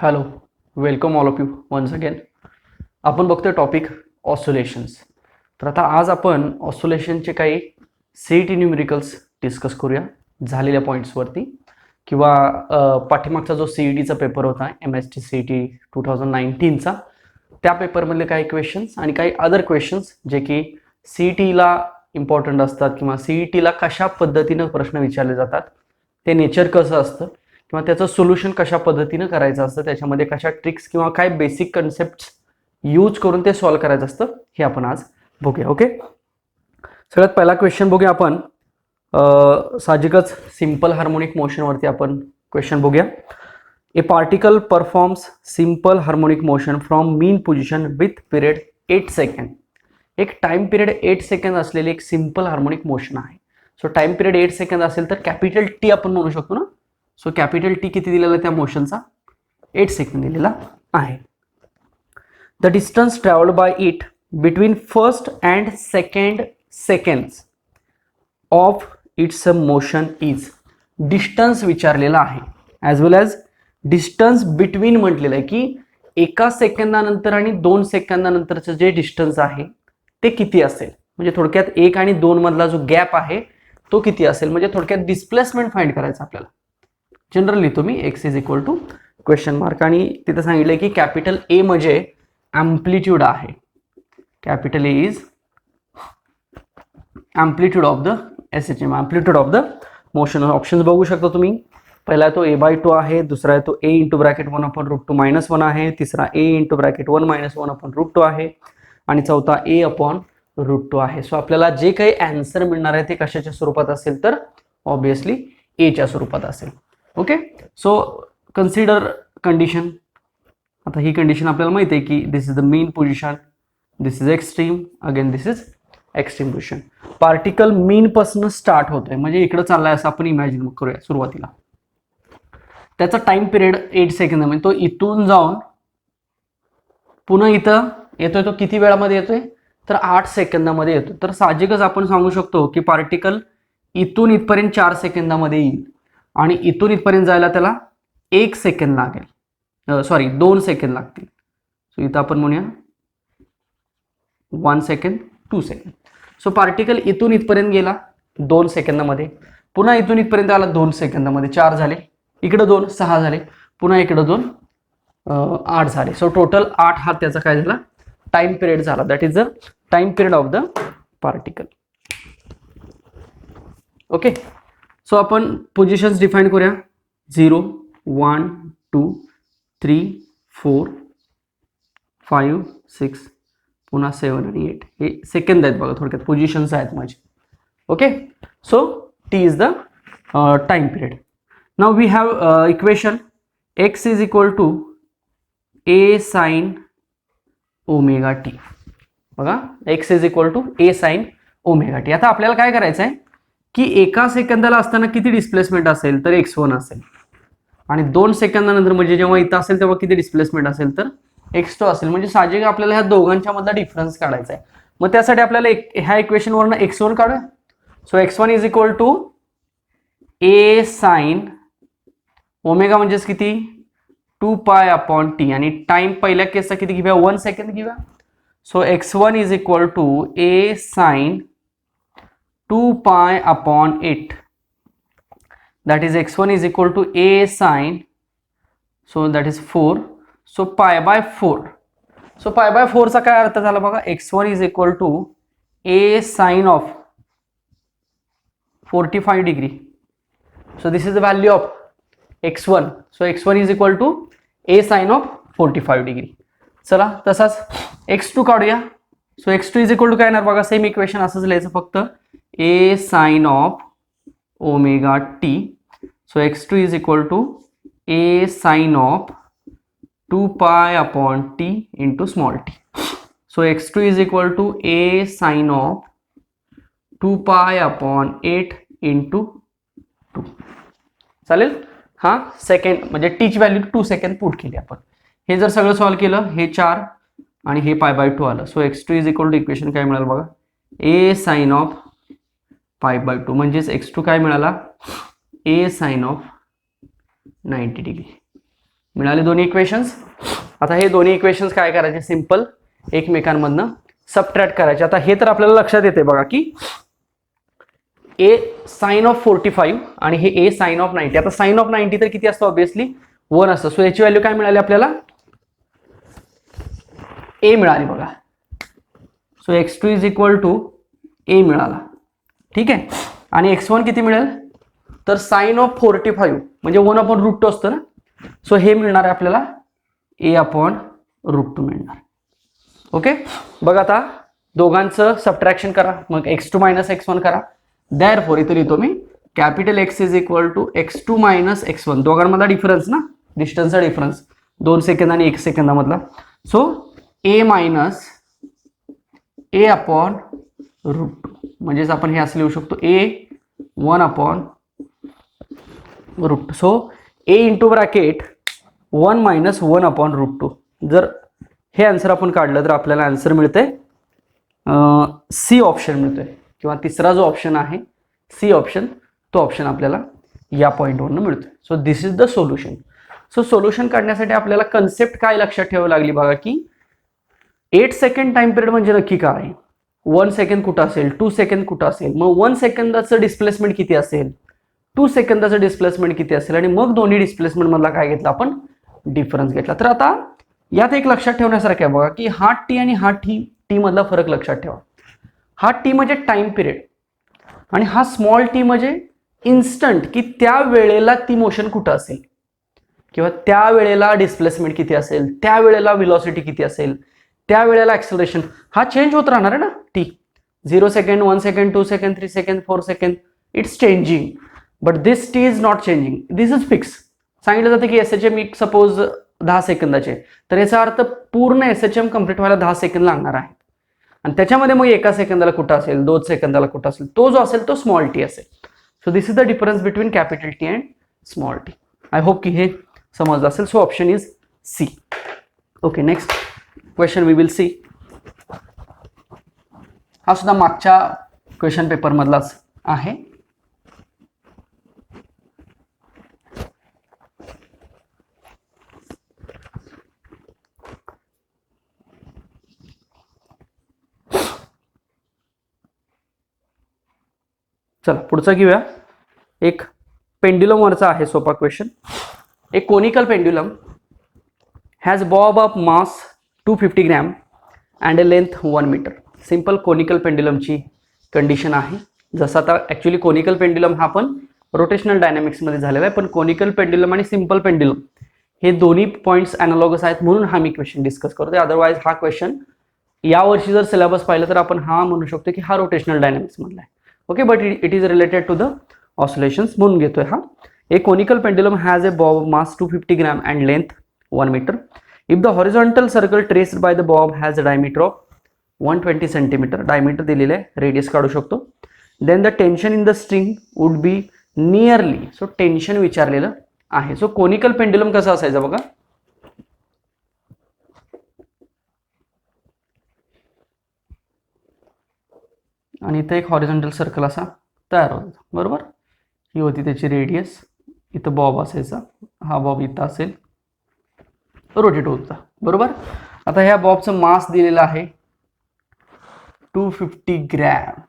Hello, welcome all of you once again. आपण बघतोय topic ऑसोलेशन्स. तर आता आज आपण ऑसोलेशनचे काही CET न्यूमेरिकल्स डिस्कस करूया झालेल्या पॉईंट्सवरती, किंवा पाठीमागचा जो CETचा पेपर होता MST CET 2019चा, त्या पेपरमधले काही क्वेश्चन्स आणि काही अदर क्वेश्चन्स जे की CETला इम्पॉर्टंट असतात किंवा CETला कशा पद्धतीनं प्रश्न विचारले जातात, ते नेचर कसं असतं किंवा त्याचं सोल्युशन कशा पद्धतीनं करायचं असतं, त्याच्यामध्ये कशा ट्रिक्स किंवा काय बेसिक कन्सेप्ट यूज करून ते सॉल्व्ह करायचं असतं, हे आपण आज बघूया. ओके, सगळ्यात पहिला क्वेश्चन बघूया आपण. साहजिकच सिंपल हार्मोनिक मोशनवरती आपण क्वेश्चन बघूया. ए particle performs simple harmonic motion from mean position with period 8 second. एक टाइम पिरियड 8 सेकंड असलेली एक सिंपल हार्मोनिक मोशन आहे. सो टाइम पिरियड 8 सेकंड असेल तर कॅपिटल टी आपण म्हणू शकतो ना. सो कॅपिटल टी किती दिलेला त्या मोशनचा? 8 सेकंड दिलेला आहे. The distance travelled by it between first and second seconds of its motion is. Distance विचारलेला आहे, as well as distance between म्हटलेलं आहे की एका सेकंदानंतर आणि 2 सेकंदानंतरचं जे डिस्टन्स आहे ते किती असेल. म्हणजे थोडक्यात 1 आणि 2 मधला जो गॅप आहे तो किती असेल, म्हणजे थोडक्यात डिस्प्लेसमेंट फाइंड करायचं आपल्याला. जनरल लिहितो मी x is equal to question mark, आणि तिथं सांगितलंय की कॅपिटल ए म्हणजे अँप्लिट्यूड आहे. Capital A is amplitude of the SHM, amplitude of the motion. Options बघू शकता तुम्ही. पहिला तो a/2 आहे, दुसरा आहे तो a इंटू ब्रॅकेट 1/√2 -1 आहे, तिसरा a इंटू ब्रॅकेट 1 - 1/√2 आहे, आणि चौथा a/√2 आहे. सो आपल्याला जे काही आन्सर मिळणार आहे ते कशाच्या स्वरूपात असेल तर ऑब्विसली एच्या स्वरूपात असेल. Okay, so consider condition. आता ही कंडिशन आपल्याला माहिती आहे की this is the mean position, this is extreme, again this is extreme position. Particle mean पासून स्टार्ट होतोय, म्हणजे इकडे चाललाय असं आपण इमॅजिन करूया सुरुवातीला. त्याचा टाइम पिरियड 8 सेकंद, म्हणजे तो इथून जाऊन पुन्हा इथं येतोय. तो किती वेळामध्ये येतोय तर 8 सेकंदामध्ये येतो. तर साहजिकच आपण सांगू शकतो की पार्टिकल इथून इथपर्यंत 4 सेकंदामध्ये येईल आणि इथून इथपर्यंत जायला त्याला 1 सेकंद लागेल, सॉरी 2 सेकंद लागतील. सो इथं आपण म्हणूया 1 सेकंड, 2 सेकंड. सो पार्टिकल इथून इथपर्यंत गेला 2 सेकंदामध्ये, पुन्हा इथून इथपर्यंत आला 2 सेकंदामध्ये, 4 झाले, इकडे 2 6 झाले, पुन्हा इकडे 2 8 झाले. सो टोटल 8 हा त्याचा काय झाला टाइम पिरियड झाला. That is the time period of the particle. Okay, so आपण पोझिशन्स डिफाईन करूया. 0 1 2 3 4 5 6 पुन्हा 7 आणि 8 हे सेकंद आहेत बघा, थोडक्यात पोझिशन्स आहेत माझे. Okay, so T is the time period. Now we have equation x is equal to a sine omega T. बघा, x is equal to a sine omega T. आता आपल्याला काय करायचं आहे की एका सेकंदाला असताना किती डिस्प्लेसमेंट असेल तर x1 असेल, आणि 2 सेकंदानंतर म्हणजे जेव्हा इथं असेल तेव्हा किती डिस्प्लेसमेंट असेल तर x2 असेल. म्हणजे साहजिक आपल्याला ह्या दोघांच्या मधला डिफरन्स काढायचा आहे. मग त्यासाठी आपल्याला ह्या इक्वेशन वरनं x1 काढूया. So x1 is equal to a sine omega म्हणजेच किती 2π/t, आणि टाइम पहिल्या केसचा किती घेऊया 1 सेकंद घेऊया. So x1 is equal to a sine 2π/8. that is x1 is equal to a sine, so that is 4, so π/4. so π/4 चा काय अर्थ झाला बघा, x1 is equal to a sine of 45 degree. so this is the value of x1. so x1 is equal to a sine of 45 degree. चला तसाच x2 काढूया. So x2 is equal to काय येणार बघा, सेम इक्वेशन असंच लिहायचं, फक्त a sine of omega t. so x2 is equal to a sine of 2π/t into small t. so x2 is equal to a sine of 2π/8 into 2. चालेल. हा second म्हणजे T ची व्हॅल्यू 2 सेकंड पुट केली आपण. हे जर सगळं solve केलं, हे 4 आणि हे π/2 आलं. So x2 is equal to equation काय मिळालं बघा, a साइन ऑफ π/2, म्हणजेच x2 काय मिळाला a साइन ऑफ 90 डिग्री. मिळाले दोन्ही इक्वेशन्स. आता हे दोन्ही इक्वेशन्स काय करायचे, सिंपल एकमेकांमधनं सबट्रॅक्ट करायचे. आता हे तर आपल्याला लक्षात येते बघा की ए साइन ऑफ 45 आणि हे ए साइन ऑफ 90. आता साइन ऑफ 90 तर किती असतं, ऑब्विसली 1 असतं. सो याची व्हॅल्यू काय मिळाली आपल्याला, ए मिळाली बघा. So x2 is equal to A मिळाला. ठीक आहे. आणि x1 किती मिळेल, तर साइन ऑफ 45 म्हणजे 1/√2 असतं ना. सो हे मिळणार आहे आपल्याला a/√2 मिळणार. ओके. बघा आता दोघांचं सबट्रॅक्शन करा, मग x2 मायनस x1 करा. देअरफॉर इथे लिहितो मी capital X is equal to x2 minus x1. दोघांमधला डिफरन्स ना, डिस्टन्सचा डिफरन्स 2 सेकंद आणि 1 सेकंदामधला. सो a मायनस a/√2 म्हणजेच आपण हे असं लिहू शकतो a 1/√2. So a into bracket 1 minus 1/√2. जर हे आन्सर आपण काढलं तर आपल्याला आन्सर मिळते सी ऑप्शन मिळतोय, किंवा तिसरा जो ऑप्शन आहे सी ऑप्शन, तो ऑप्शन आपल्याला या पॉईंटवरनं मिळतोय. So this is the solution. So solution काढण्यासाठी आपल्याला कन्सेप्ट काय लक्षात ठेवावी लागली बघा की 8 सेकंड टाइम पिरियड म्हणजे नक्की काय, 1 सेकंड कुठं असेल, 2 सेकंड कुठं असेल, मग 1 सेकंदाचं डिस्प्लेसमेंट किती असेल, 2 सेकंदाचं डिस्प्लेसमेंट किती असेल, आणि मग दोन्ही डिस्प्लेसमेंट मधला काय घेतला आपण, डिफरन्स घेतला. तर आता यात एक लक्षात ठेवण्यासारखं आहे बघा की हा टी आणि हा टी मधला फरक लक्षात ठेवा. हा टी म्हणजे टाइम पिरियड आणि हा स्मॉल टी म्हणजे इन्स्टंट, की त्या वेळेला ती मोशन कुठं असेल, किंवा त्या वेळेला डिस्प्लेसमेंट किती असेल, त्या वेळेला व्हेलॉसिटी किती असेल, त्या वेळेला ऍक्सेलरेशन. हा चेंज होत राहणार आहे ना. T 0 second, 1 second, 2 second, 3 second, 4 second, it's changing. But this T is not changing, this is fix. सांगितलं जातं की SHM सपोज 10 सेकंदाचे, तर याचा अर्थ पूर्ण SHM कम्प्लीट व्हायला 10 सेकंद लागणार आहे. आणि त्याच्यामध्ये मग 1 सेकंदाला कुठं असेल, 2 सेकंदाला कुठं असेल, तो जो असेल तो स्मॉल टी असेल. So this is the difference between capital T and small T. I hope की हे समजलं असेल. So option is C. Okay, next question we will see. हा सुद्धा मागच्या क्वेश्चन पेपर मधलाच आहे. चला पुढचा घेऊया. एक पेंड्युलम वरचा आहे सोपा क्वेश्चन. एक conical pendulum has bob of mass 250 gram and a length 1 metre. Simple conical पेंड्युलमची कंडिशन आहे. जसं आता ॲक्च्युली कोनिकल पेंड्युलम हा पण रोटेशनल डायनॅमिक्समध्ये झालेला आहे, पण कोनिकल पेंड्युलम आणि सिंपल पेंड्युलम हे दोन्ही पॉईंट्स अॅनालॉगस आहेत, म्हणून हा मी क्वेश्चन डिस्कस करतोय. अदरवाईज हा क्वेश्चन यावर्षी जर सिलेबस पाहिलं तर आपण हा म्हणू शकतो की हा रोटेशनल डायनॅमिक्समधला आहे. Okay, but it is related to the oscillations म्हणून घेतोय हा. A conical pendulum has a bob mass 250 gram and length 1 metre. If the horizontal circle traced by the bob has a diameter of 120 centimetre. Diameter दिलेलं आहे, radius काढू शकतो. Then the tension in the string would be nearly. So tension विचारलेलं आहे. So conical pendulum कसं असायचं बघा. आणि इथं एक हॉरिझॉन्टल सर्कल असा तयार होता, बरोबर. ही होती त्याची रेडियस. इथं बॉब असायचा, हा बॉब इथं असेल, रोटेट होता, बरोबर. आता ह्या बॉबचं मास दिलेलं आहे 250 ग्रॅम.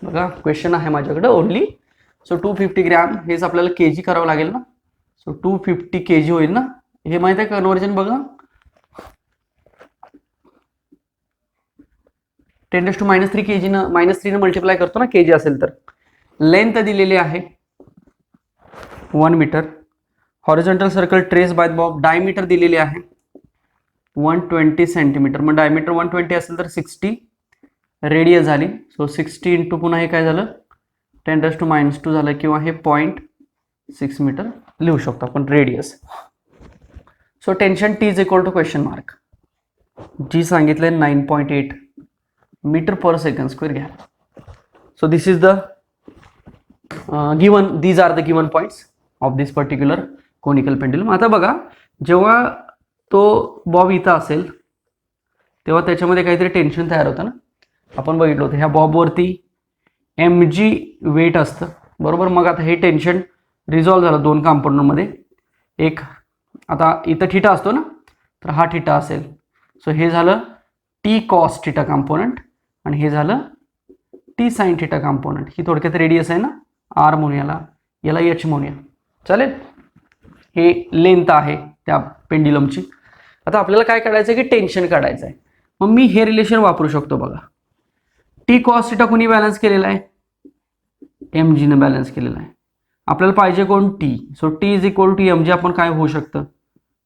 बघा क्वेश्चन आहे माझ्याकडे ओनली. सो 250 ग्रॅम हेच आपल्याला केजी करावं लागेल ना. सो 250 केजी होईल ना. हे माहित आहे कन्वर्जन बघा, 10⁻³ केजी न -3 मल्टिप्लाय करतो ना केजी असेल तर. लेंथ दिलेली आहे 1 metre. Horizontal circle trace by bob diameter दिलेली आहे 120 सेंटीमीटर. मग डायमीटर 120 असेल तर 60 रेडियस झाली. सो 60 इंटू पुन्हा हे काय झालं 10⁻² झालं, किंवा हे 0.6 मीटर लिहू शकतो आपण radius. So tension T is equal to question mark. G सांगितलंय 9.8 मीटर पर सेकंड स्क्वेअर घ्या. So this is the given, these are the given points of this particular conical pendulum. आता बघा, जेव्हा तो बॉब इथं असेल तेव्हा त्याच्यामध्ये काहीतरी टेन्शन तयार होतं ना. आपण बघितलं होतं ह्या बॉबवरती mg वेट असतं, बरोबर. मग आता हे टेन्शन रिझॉल्व्ह झालं 2 कंपाऊंडमध्ये. एक आता इथं थिटा असतो ना, तर हा थिटा असेल. सो हे झालं टी कॉस थिटा कंपोनंट आणि हे झालं टी साइन थिटा कंपोनंट. ही थोडक्यात रेडियस आहे ना, आर म्हणूया, याला एच म्हणूया. चालेल. हे लेंथ आहे त्या पेंड्युलमची. आता आपल्याला काय काढायचं आहे की टेन्शन काढायचं आहे. मग मी हे रिलेशन वापरू शकतो बघा. टी कॉस थिटा कोणी बॅलन्स केलेला आहे? एम जीनं बॅलन्स केलेला आहे. आपल्याला पाहिजे कोण? T. So T is equal to M G. आपण काय होऊ शकतं?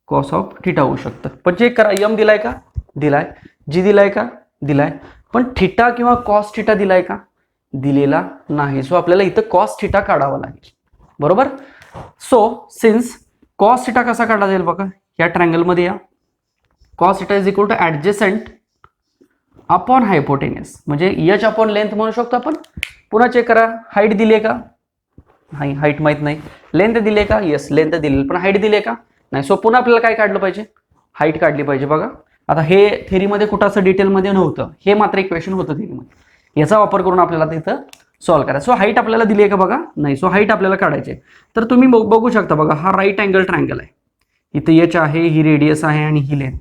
कॉस ऑफ थिटा होऊ शकतं. पण चेक करा, एम दिलाय का? दिलाय. जी दिलाय का? दिलाय. पण थिटा किंवा कॉस थिटा दिलाय का? दिलेला नाही. सो आपल्याला इथं कॉस थिटा काढावा लागेल. बरोबर. सो सिन्स कॉस थिटा कसा काढला जाईल बघा, या ट्रायंगलमध्ये या. Cos theta is equal to adjacent upon hypotenuse, म्हणजे एच अपॉन लेंथ म्हणू शकतो आपण. पुन्हा चेक करा, हाईट दिली का? नाही, हाईट माहित नाही. लेंथ दिली का? येस, लेंथ दिली. पण हाईट दिली का? नाही. सो पुन्हा आपल्याला काय काढलं पाहिजे? हाईट काढली पाहिजे. बघा आता हे थेरीमध्ये कुठं असं डिटेलमध्ये नव्हतं, हे मात्र इक्वेशन होतं थेरीमध्ये. याचा वापर करून आपल्याला तिथं सॉल्व्ह करायचं. सो हाईट आपल्याला दिली आहे का बघा? नाही. सो हाईट आपल्याला काढायची. तर तुम्ही बघू शकता बघा, हा राईट अँगल ट्रायंगल आहे. इथं एच आहे, ही रेडियस आहे आणि ही लेंथ.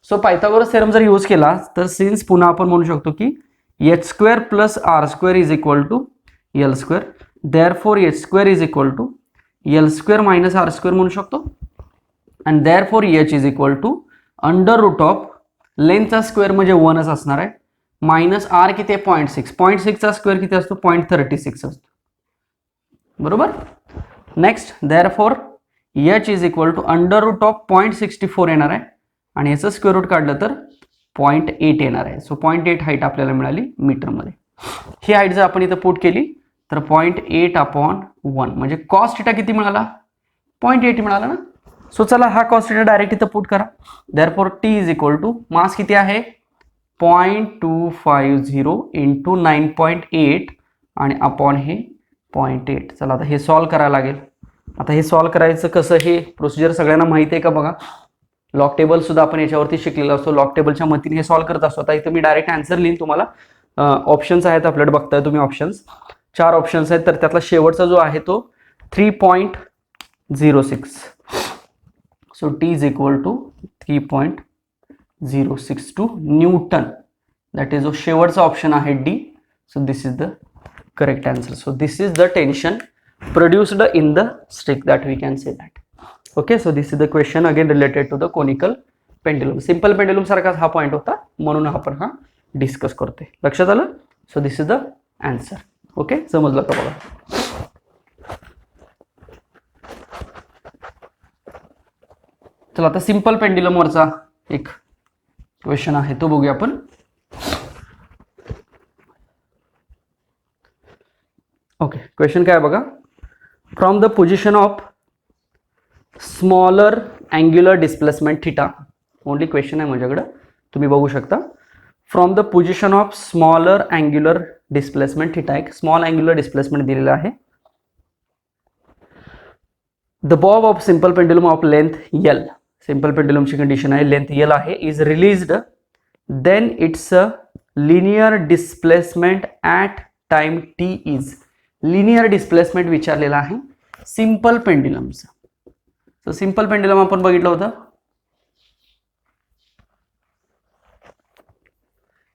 सो पायथागोरस थेरम जर यूज केला तर सिन्स पुन्हा आपण म्हणू शकतो की H square plus R square is equal to L square. Therefore H square is equal to L square minus R square म्हणू शकतो. आणि therefore H is equal to under root of लेंथचा स्क्वेअर म्हणजे 1च असणार आहे, मायनस आर किती आहे? 0.6. 0.6चा स्क्वेअर किती असतो? 0.36 असतो. बरोबर. Next, therefore H is equal to under root of 0.64 येणार आहे आणि याचं स्क्वेअर रूट काढलं तर 0.8 येणार आहे. सो 0.8 हाईट आपल्याला मिळाली मीटरमध्ये. ही हाईट जर आपण इथं पुट केली तर 0.8 अपॉन 1 म्हणजे कॉस थिटा किती मिळाला? 0.8 मिळाला ना. सो चला हा कॉस थिटा डायरेक्ट इथं पुट करा. Therefore T is equal to mass किती आहे? 0.250 इंटू 9.8 आणि अपॉन हे 0.8. चला आता हे सॉल्व करायला लागेल. आता हे सॉल्व करायचं कसं, हे प्रोसिजर सगळ्यांना माहिती आहे का बघा. लॉग टेबल सुद्धा आपण याच्यावरती शिकलेला असतो. लॉग टेबलच्या मदतीने हे सॉल्व करत असतो. आता इथं मी डायरेक्ट आन्सर लिहिन. तुम्हाला ऑप्शन्स आहेत आपल्याकडे, बघताय तुम्ही ऑप्शन्स. 4 ऑप्शन्स आहेत. तर त्यातला शेवटचा जो आहे तो 3.06. So T is equal to 3.062 newton. That is जो शेवटचा ऑप्शन आहे D. So this is the correct answer. So this is the tension produced in the stick, that we can say that. Okay, so this is the question again related to the conical pendulum. Simple pendulum सारखाच हा point होता, म्हणून आपण हा discuss करतोय. लक्षात आलं? So this is the answer. Okay, समजलं का बघा. चला आता सिंपल पेंड्युलम वरचा एक क्वेश्चन आहे तो बघूया आपण. ओके, क्वेश्चन काय बघा. From the position of smaller angular displacement theta, only question आहे माझ्याकडे, तुम्ही बघू शकता. From the position of smaller angular displacement theta, एक स्मॉल अँग्युलर डिस्प्लेसमेंट दिलेला आहे. The bob of simple pendulum of length L, simple पेंडुलमची कंडिशन आहे लेंथ एल आहे, is released then its linear displacement at time T is. Linear displacement विचारलेला आहे simple पेंड्युलमचं. So simple pendulum आपण बघितलं होतं,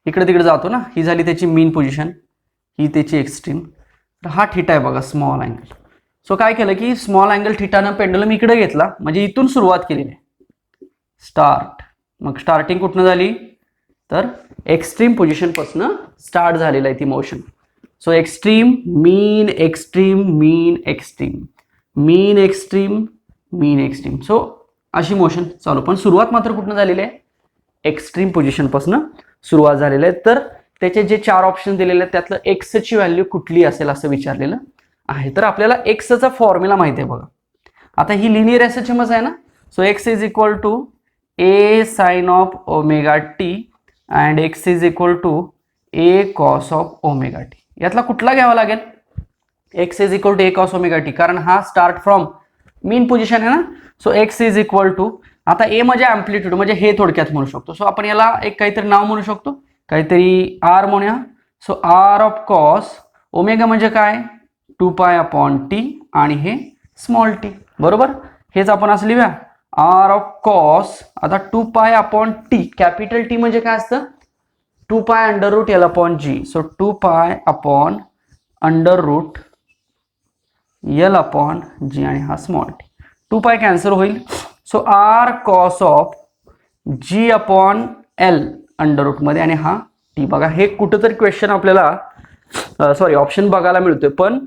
इकडे तिकडे जातो ना. ही झाली त्याची मीन पोझिशन, ही त्याची एक्स्ट्रीम. तर हा थिटा आहे बघा, स्मॉल अँगल. सो काय केलं की स्मॉल अँगल थिटानं पेंडुलम इकडे घेतला, म्हणजे इथून सुरुवात केलेली आहे स्टार्ट. मग स्टार्टिंग कुठनं झाली तर एक्स्ट्रीम पोझिशन पासून स्टार्ट झालेलं आहे ती मोशन. सो एक्स्ट्रीम मीन एक्स्ट्रीम मीन एक्स्ट्रीम मीन एक्स्ट्रीम मीन एक्स्ट्रीम. सो अशी मोशन चालू, पण सुरुवात मात्र कुठनं झालेली आहे? एक्स्ट्रीम पोझिशन पासून सुरुवात झालेली आहे. तर त्याचे जे 4 ऑप्शन दिलेले आहेत त्यातलं एक्सची व्हॅल्यू कुठली असेल असं विचारलेलं आहे. तर आपल्याला एक्सचा फॉर्म्युला माहिती आहे बघा. आता ही लिनियर एसएचएमच आहे ना. So x is equal to a sine of omega t and x is equal to a cos of omega t. यातला कुठला घ्यावा लागेल? X is equal to a cos omega t, कारण हा स्टार्ट फ्रॉम मीन पोझिशन आहे ना. So x is equal to, आता a म्हणजे अँप्लिट्यूड, म्हणजे हे थोडक्यात म्हणू शकतो. सो आपण याला एक काहीतरी नाव म्हणू शकतो, काहीतरी आर म्हणूया. So r of cos omega म्हणजे काय? 2 पाय अपॉन टी आणि हे स्मॉल टी. बरोबर, हेच आपण असं लिहूया आर ऑफ कॉस, आता 2 pi upon T, capital T म्हणजे काय असतं 2 pi under root L upon G. So 2 pi upon under root L upon G आणि हा स्मॉल टी. 2 पाय कॅन्सल होईल. So R cos of G upon L under root मध्ये आणि हा T. बघा हे कुठंतरी क्वेश्चन आपल्याला सॉरी ऑप्शन बघायला मिळतोय, पण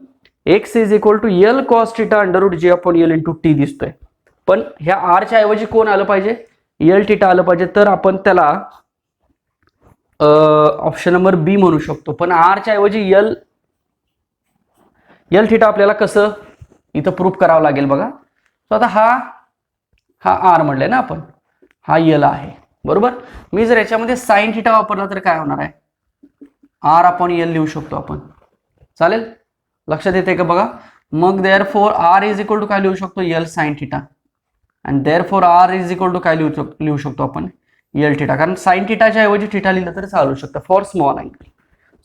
x is equal to l cos theta under root g upon l into t दिसतोय. पण ह्या आरच्या ऐवजी कोण आलं पाहिजे, एल थिटा आलं पाहिजे. तर आपण त्याला ऑप्शन नंबर बी म्हणू शकतो. पण आरच्या ऐवजी एल थिटा आपल्याला कसं इथं प्रूफ करावं लागेल बघा. सो आता हा आर म्हणलंय ना आपण, हा एल आहे बरोबर. मी जर याच्यामध्ये साइन थिटा वापरला तर काय होणार आहे, आर अपॉन एल लिहू शकतो आपण. चालेल, लक्षात येते का बघा. मग therefore r is equal to काय लिहू शकतो, एल साइन थिटा. आणि therefore r is equal to काय लिहू शकतो आपण, एल थिटा. कारण साइन थिटाच्या ऐवजी थिटा लिहिलं तरी चालू शकतं for small angle.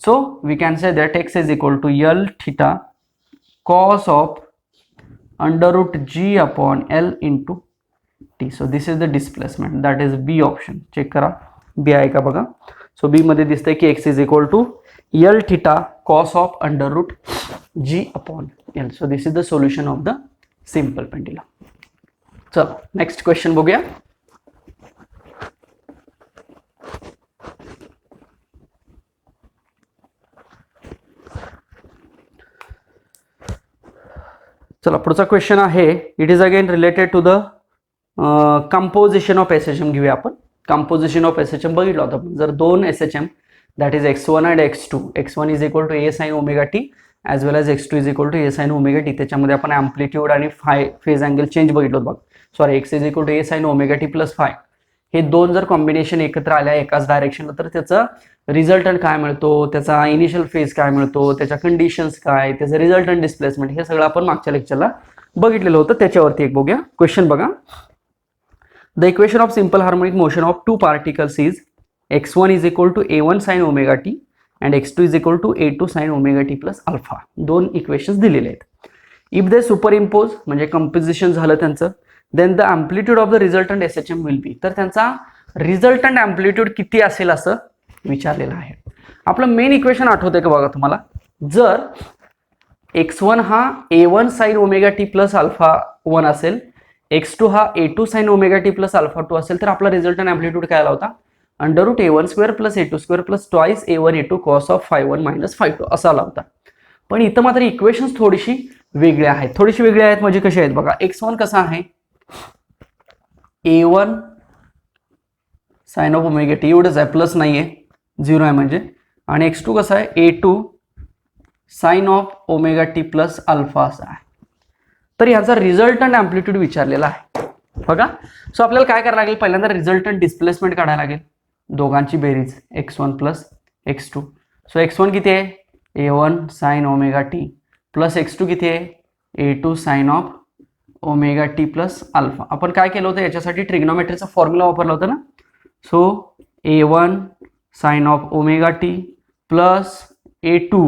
So we can say that x is equal to l theta cos of under root g upon L into T. So this is the displacement, that is B option. Check करा B आहे का बघा. So B मध्ये दिसतंय की x is equal to L theta cos of under root g upon L. So this is the solution of the simple pendulum. चलो next question बघूया. चला पुढचा क्वेश्चन आहे. It is again related to the composition of SHM. घेऊया आपण composition of SHM. बघितलं होतं आपण, जर दोन SHM that is x1 and x2, x1 is equal to a sine omega t as well as x2 is equal to a sine omega t. त्याच्यामध्ये आपण amplitude आणि फेज अँगल चेंज बघितलो बघ. Sorry, x is equal to a sine omega T plus phi. हे दोन जर combination एकत्र आल्या एकाच डायरेक्शनला तर त्याचा रिझल्टंट काय मिळतो, त्याचा इनिशियल फेज काय मिळतो, त्याच्या कंडिशन्स काय, त्याचं रिझल्टंट डिस्प्लेसमेंट, हे सगळं आपण मागच्या लेक्चरला बघितलेलं होतं. त्याच्यावरती एक बघूया क्वेश्चन बघा. The equation of simple harmonic motion of two particles is x1 is equal to a1 sine omega t and x2 is equal to a2 sine omega T plus alpha. दोन इक्वेशन्स दिलेले आहेत. If they superimpose म्हणजे composition झालं त्यांचं, then the amplitude of the resultant SHM will be. तर त्यांचा resultant amplitude किती असेल असं विचारलेलं आहे. आपलं मेन इक्वेशन आठवतंय का बघा तुम्हाला. जर x1 हा a1 sine omega T plus alpha 1 असेल, x2 हा a2 sine omega T plus alpha 2 असेल, तर आपला रिझल्टंट अँप्लिट्यूड काय आला होता, under root a1 square plus a2 square plus twice a1 a2 cos of phi 1 minus phi 2 असा आला होता. पण इथं मात्र इक्वेशन्स थोडीशी वेगळी आहेत. थोडीशी वेगळी आहेत म्हणजे कशी आहेत बघा. x1 कसा आहे, a1 sine of omega T एवढंच आहे, प्लस नाही आहे, 0 आहे म्हणजे. आणि x2 कसा आहे, a2 sine of omega T plus alpha असा आहे. तर ह्याचा रिझल्टंट अँप्लिट्यूड विचारलेला आहे बघा. सो आपल्याला काय करायला लागेल, पहिल्यांदा रिझल्टंट डिस्प्लेसमेंट काढायला लागेल, दोघांची बेरीज x1 plus x2. So x1 किती आहे, a1 sine omega T plus x2 किती आहे, a2 sine of omega T plus alpha. आपण काय केलं होतं याच्यासाठी, ट्रिग्नोमेट्रीचा फॉर्म्युला वापरला होता ना. So a1 sine of omega T plus a2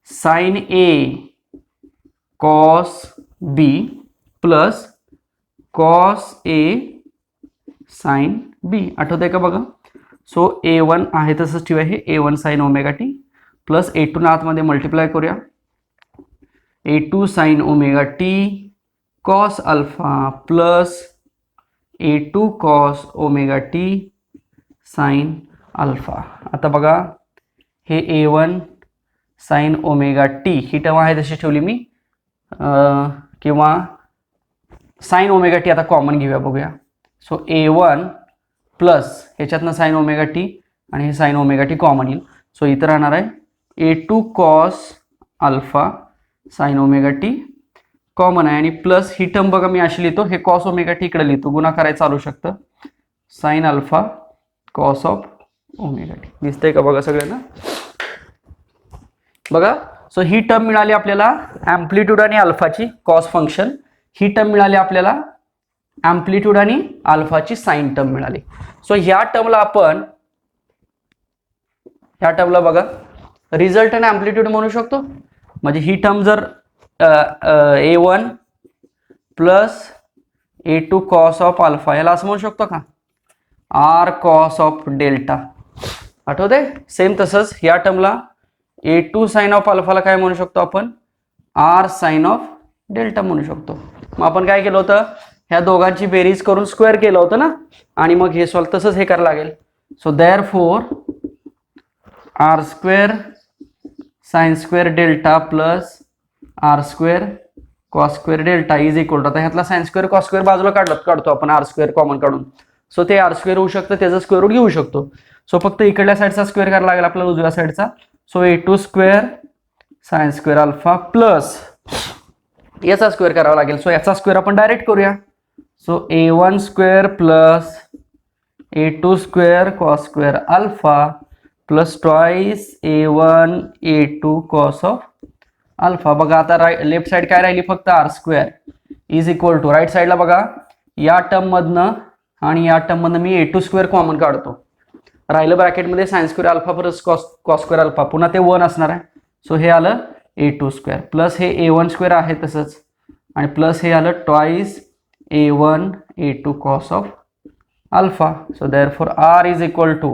sine A cos B plus cos A sine B. आठवतंय का बघा. सो a1 आहे तसंच ठेवूया, हे a1 sine omega T plus a2 ना आतमध्ये मल्टिप्लाय करूया, a2 sine omega T cos alpha plus a2 cos omega T sine alpha. आता बघा हे a1 साइन ओमेगा टी ही टर्म आहे तशी ठेवली मी, किंवा साइन ओमेगा टी आता कॉमन घेऊया बघूया. सो a1 प्लस ह्याच्यातनं साइन ओमेगा टी आणि हे साइन ओमेगा टी कॉमन येईल. सो इथं राहणार आहे a2 cos alpha sign omega T common आहे, आणि प्लस ही टर्म बघा मी अशी लिहितो, हे कॉस ओमेगा टी इकडे लिहितो, गुणा करायला चालू शकतं, sine alpha cos of omega T. दिसतंय का बघा सगळ्यांना बघा. सो ही टर्म मिळाली आपल्याला अँप्लिट्यूड आणि अल्फाची कॉस फंक्शन, ही टर्म मिळाली आपल्याला अँप्लिट्यूड आणि अल्फाची साइन टर्म मिळाली. सो ह्या टर्मला बघा रिझल्ट आणि अँप्लिट्यूड म्हणू शकतो. म्हणजे ही टर्म जर a1 plus A2 cos of alpha, याला असं म्हणू शकतो का, आर कॉस ऑफ डेल्टा. आठवते सेम तसंच या टर्मला A2 साइन ऑफ अल्फाला काय म्हणू शकतो आपण, आर साइन ऑफ डेल्टा म्हणू शकतो. मग आपण काय केलं होतं, ह्या दोघांची बेरीज करून स्क्वेअर केलं होतं ना, आणि मग हे सॉल्व तसंच हे करायला लागेल. So therefore r square sine square delta plus R square cos square delta is equal to, आता ह्यातला साइन स्क्वेअर कॉस स्क्वेअर बाजूला काढतो आपण आर स्क्वेअर कॉमन काढून. सो ते आर स्क्वेअर होऊ शकतं, त्याचा स्क्वेअर रूट घेऊ शकतो. सो फक्त इकडल्या साईडचा स्क्वेअर करायला लागेल आपल्याला, उजव्या साईडचा. So A2 square sine square alpha plus याचा स्क्वेअर करावा लागेल. सो याचा स्क्वेअर आपण डायरेक्ट करूया. So A1 square plus A2 square cos square alpha plus twice A1 A2 cos of alpha. बघा आता लेफ्ट साइड काय राहिली, फक्त r square is equal to, right साईडला बघा या टर्म मधनं आणि या टर्म मधनं मी A2 स्क्वेअर कॉमन काढतो. राहिलं ब्रॅकेटमध्ये sine square alpha plus cos square alpha, पुन्हा ते 1 असणार आहे. सो हे आलं A2 स्क्वेअर प्लस हे A1 स्क्वेअर आहे तसंच, आणि प्लस हे आलं twice A1 A2 cos of alpha. So therefore r is equal to,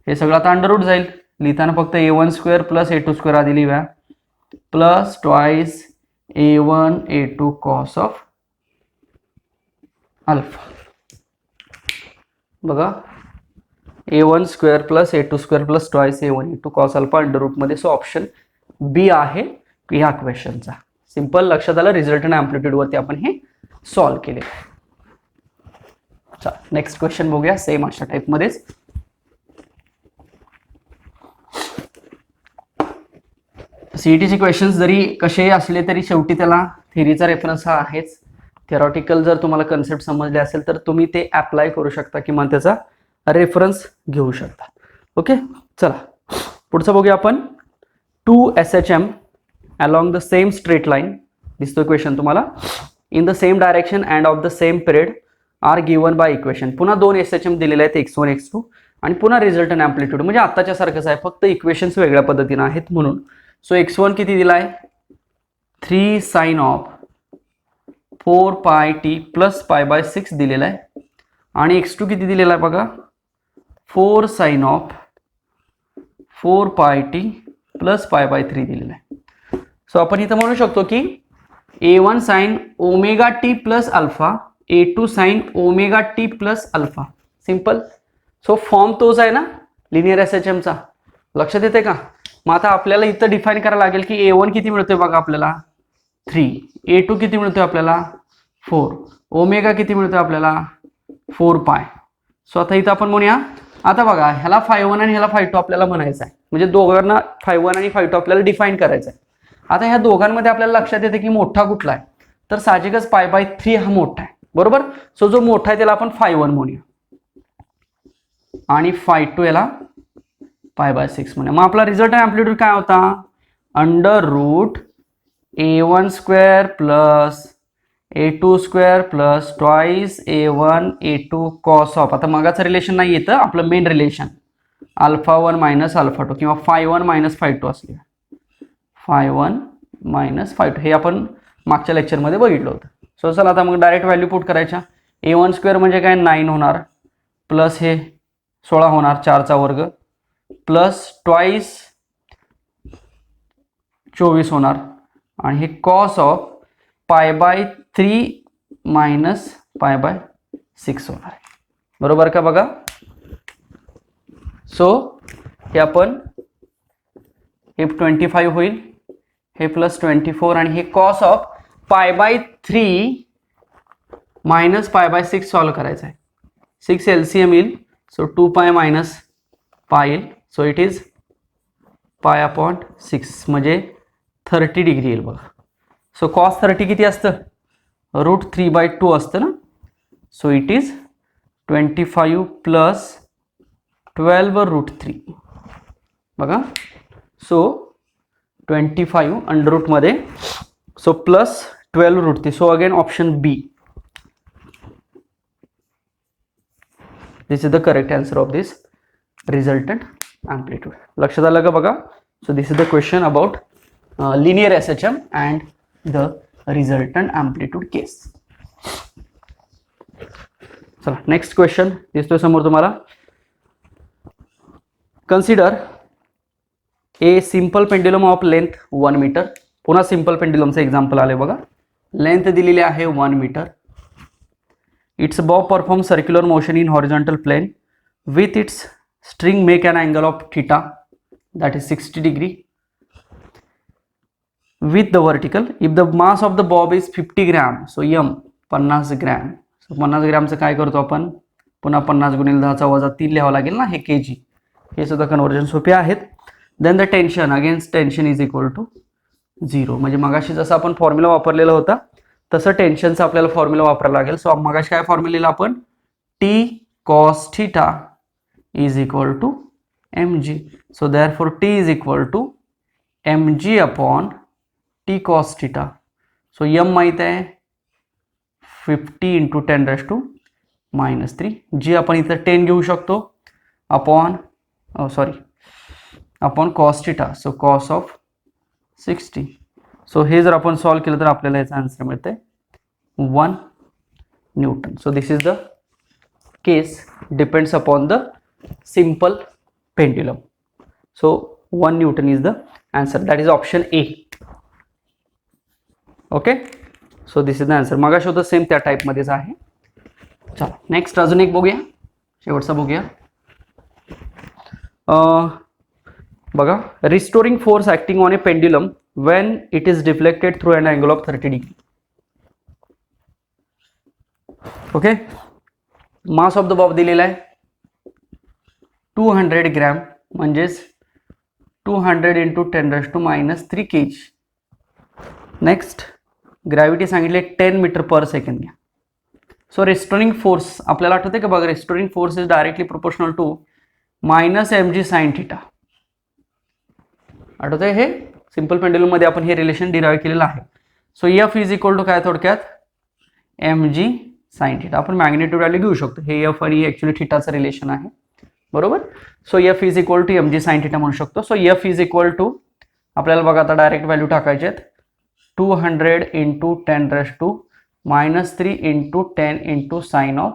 हे सगळं आता अंडर रूट जाईल, लिहिताना फक्त A1 square plus A2 square आधी लिहूया, plus twice A1 A2 cos of alpha. बघा A1 square plus A2 square plus twice A1 A2 cos alpha under root मध्ये. सो ऑप्शन बी आहे ह्या क्वेश्चनचा. सिंपल, लक्षात आलं. रिझल्टंट अँप्लिट्यूड वरती आपण हे सॉल्व्ह केले. चला नेक्स्ट क्वेश्चन बघूया, सेम अशा टाइप मध्येच. सीईटीचे क्वेश्चन्स जरी कसे असले तरी शेवटी त्याला थेरीचा रेफरन्स हा आहेच. थेरॉटिकल जर तुम्हाला कन्सेप्ट समजले असेल तर तुम्ही ते अप्लाय करू शकता किंवा त्याचा रेफरन्स घेऊ शकता. ओके, चला पुढचं बघूया आपण. 2 SHM along the same straight line, दिसतोय क्वेश्चन तुम्हाला, in the same direction and of the same period are given by equation. पुन्हा 2 SHM दिलेले आहेत, x1 x2, आणि पुन्हा रिझल्टंट अँप्लिट्यूड म्हणजे आताच्या सारखंच आहे, फक्त इक्वेशन्स वेगळ्या पद्धतीने आहेत म्हणून. सो x1 किती दिलाय, 3 साइन ऑफ 4 पाय टी प्लस पाय बाय 6 दिलेला आहे, आणि x2 किती दिलेला आहे बघा, 4 साइन ऑफ 4 पाय टी प्लस पाय बाय 3 दिलेला आहे. सो आपण इथं म्हणू शकतो की A1 sine omega T plus alpha, A2 sine omega T plus alpha. Simple. So form तोच आहे ना लिनियर SHM चा, लक्षात येते का. मग आता आपल्याला इथं डिफाइन करायला लागेल की A1 किती मिळतोय बघा आपल्याला 3, A2 किती मिळतोय आपल्याला 4, ओमेगा किती मिळतोय आपल्याला 4 पाय. सो आता इथं आपण म्हणूया, आता बघा ह्याला φ1 आणि ह्याला φ2 आपल्याला म्हणायचं आहे, म्हणजे दोघांना φ1 आणि φ2 आपल्याला डिफाइन करायचं आहे. आता ह्या दोघांमध्ये आपल्याला लक्षात येते की मोठा कुठला आहे, तर साहजिकच पाय बाय 3 हा मोठा आहे, बरोबर. सो जो मोठा आहे त्याला आपण φ1 म्हणूया आणि φ2 याला पाय बाय 6 म्हणूया. मग आपला रिझल्ट अँप्लिट्यूड काय होता, under root A1 square plus A2 square plus twice A1 A2 cos of, आता मागाचं रिलेशन नाही येतं आपलं मेन रिलेशन, α1 मायनस α2 किंवा φ1 मायनस φ2 असले, φ1 मायनस φ2 हे आपण मागच्या लेक्चरमध्ये बघितलं होतं. सो चला आता मग डायरेक्ट व्हॅल्यू पुट करायच्या. A1 स्क्वेअर म्हणजे काय 9 होणार, प्लस हे 16 होणार 4चा वर्ग, प्लस ट्वाइस 24 होणार, आणि हे cos of pi by 3 minus pi by 6 होणार आहे, बरोबर का बघा. सो हे आपण हे 25 होईल, हे प्लस 24, आणि हे cos of pi by 3 minus pi by 6 solve करायचं आहे. 6 LCM येईल, सो 2 पाय मायनस पाय येईल, so it is pi upon 6 म्हणजे 30 डिग्री येईल बघा. सो कॉस 30 किती असतं, √3/2 असतं ना. सो इट इज 25 प्लस 12√3 बघा. सो 25 अंडर रूटमध्ये, so plus 12√3. So again option B, this is the correct answer of this resultant amplitude. लक्षात आलं का बघा. So this is the question about linear SHM and the resultant amplitude case. चला next question दिसतोय समोर तुम्हाला. Consider a simple pendulum of length 1 metre. पुन्हा simple पेंड्युलमचं एक्झाम्पल आले बघा. लेंथ दिलेली आहे 1 metre. Its bob perform circular motion in horizontal plane with its string make an angle of theta that is 60 degree with the vertical. If the mass of the bob is 50 gram, so m 50 gram. So 50 ग्रॅमचं काय करतो आपण, पुन्हा 50 गुणिले 10⁻³ लिहावं लागेल ना, हे kg. हे सुद्धा कन्वर्जन सोपे आहेत. Then the tension against tension is equal to 0. म्हणजे मगाशी जसं आपण फॉर्म्युला वापरलेला होता तसं टेन्शनचा आपल्याला फॉर्म्युला वापरायला लागेल. सो मगाशी काय फॉर्म्युला लिहिला आपण, T cos θ is equal to mg. So therefore T is equal to mg upon T cos θ. So m माहित आहे 50 into 10⁻³ जी आपण इथं 10 घेऊ शकतो upon upon cos θ. So cos of 60. So हे जर आपण सॉल्व केलं तर आपल्याला याचा आन्सर मिळते 1 Newton. So this is the case depends upon the simple pendulum. So 1 Newton is the answer. That is option A. Okay. So this is the answer. मगाशी होतं सेम त्या टाइप मध्येच आहे. चला नेक्स्ट अजून एक बघूया, शेवटचा बघूया. बघा, restoring force acting on A pendulum when it is deflected through an angle of 30 degree. Okay. Mass of the Bob दिलेला आहे 200 ग्रॅम, म्हणजेच 200 into 10⁻³ kg. नेक्स्ट ग्रॅव्हिटी सांगितले 10 मीटर पर सेकंड घ्या. सो रेस्टोरिंग फोर्स आपल्याला आठवते का बघा, restoring force is directly proportional to -mg sin θ. आठवतंय हे सिंपल पेंड्युलम मध्ये आपण हे रिलेशन डिराइव्ह केलेलं आहे. So F is equal to काय थोडक्यात mg sin θ. आपण मॅग्नेट्यूड व्हॅल्यू घेऊ शकतो. हे F आणि ऍक्च्युअली थीटाचं रिलेशन आहे, बरोबर. So F is equal to mg sin θ म्हणू शकतो. So F is equal to आपल्याला बघा आता डायरेक्ट व्हॅल्यू टाकायचे आहेत 200 into 10⁻³ into 10 into sin of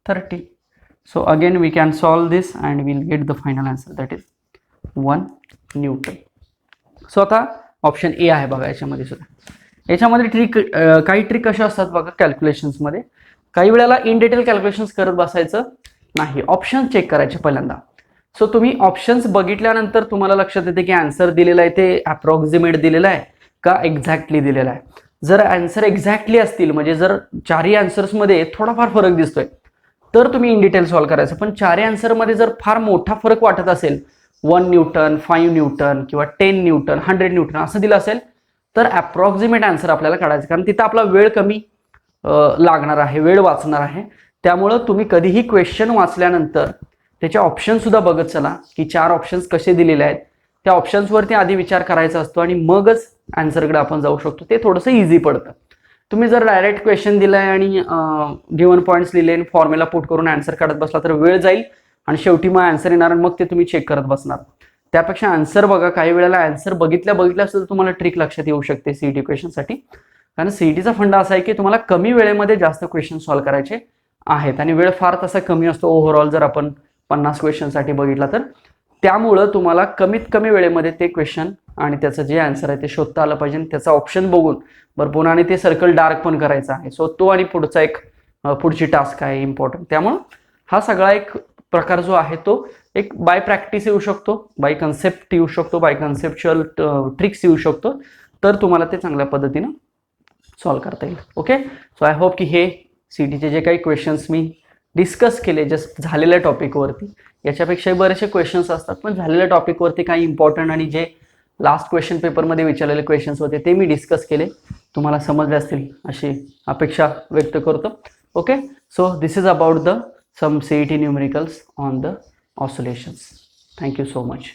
30. So again we can solve this and we'll get the final answer, that is 1 Newton. So आता option A आहे बघा. याच्यामध्ये सुद्धा याच्यामध्ये ट्रिक काही ट्रिक कशा असतात बघा कॅल्क्युलेशन्समध्ये. काही वेळेला इन डिटेल कॅल्क्युलेशन्स करत बसायचं नाही, ऑप्शन चेक करायचे पहिल्यांदा. सो तुम्ही ऑप्शन्स बघितल्यानंतर तुम्हाला लक्षात येते की आन्सर दिलेला आहे ते अप्रॉक्सिमेट दिलेला आहे का एक्झॅक्टली दिलेला आहे. जर आन्सर एक्झॅक्टली असतील, म्हणजे जर चारही आन्सर्समध्ये थोडाफार फरक दिसतोय तर तुम्ही इन डिटेल सॉल्व्ह करायचं. पण चारही आन्सरमध्ये जर फार मोठा फरक वाटत असेल, 1 न्यूटन 5 न्यूटन किंवा 10 न्यूटन 100 न्यूटन असं दिलं असेल तर अप्रॉक्सिमेट आन्सर आपल्याला काढायचं, कारण तिथं आपला वेळ कमी लागणार आहे, वेळ वाचणार आहे. त्यामुळं तुम्ही कधीही क्वेश्चन वाचल्यानंतर त्याचे ऑप्शन सुद्धा बघत चला की 4 ऑप्शन्स कसे दिलेले आहेत. त्या ऑप्शन्सवरती आधी विचार करायचा असतो आणि मगच आन्सरकडे आपण जाऊ शकतो. ते थोडंसं इझी पडतं. तुम्ही जर डायरेक्ट क्वेश्चन दिलाय आणि गिव्हन पॉईंट्स लिहिले आणि फॉर्म्युला पुट करून आन्सर काढत बसला तर वेळ जाईल आणि शेवटी मग आन्सर येणार आणि मग ते तुम्ही चेक करत बसणार. त्यापेक्षा आन्सर बघा. काही वेळेला आन्सर बघितल्या सुद्धा तुम्हाला ट्रिक लक्षात येऊ शकते सीईटी क्वेश्चनसाठी. कारण सीईटीचा फंडा असा आहे की तुम्हाला कमी वेळेमध्ये जास्त क्वेश्चन सॉल्व्ह करायचे आहेत आणि वेळ फार तसा कमी असतो ओव्हरऑल जर आपण 50 क्वेश्चनसाठी बघितला तर. त्यामुळं तुम्हाला कमीत कमी वेळेमध्ये ते क्वेश्चन आणि त्याचं जे आन्सर आहे ते शोधता आलं पाहिजे. त्याचा ऑप्शन बघून बरं पुन्हा आणि ते सर्कल डार्क पण करायचं आहे. सो तो आणि पुढचा एक पुढची टास्क आहे इम्पॉर्टंट. त्यामुळं हा सगळा एक प्रकार जो आहे तो एक बाय प्रॅक्टिस येऊ शकतो, बाय कन्सेप्ट येऊ शकतो, बाय कन्सेप्च्युअल ट्रिक्स येऊ शकतो. तर तुम्हाला ते चांगल्या पद्धतीनं सॉल्व्ह करता येईल. ओके. सो आय होप की हे सीईटीचे जे काही क्वेश्चन्स मी डिस्कस केले जस्ट झालेल्या टॉपिकवरती, याच्यापेक्षाही बरेचसे क्वेश्चन्स असतात पण झालेल्या टॉपिकवरती काही इम्पॉर्टंट आणि जे लास्ट क्वेश्चन पेपरमध्ये विचारलेले क्वेश्चन्स होते ते मी डिस्कस केले, तुम्हाला समजले असतील अशी अपेक्षा व्यक्त करतो. Okay. So this is about the some CET numericals on the oscillations. Thank you so much.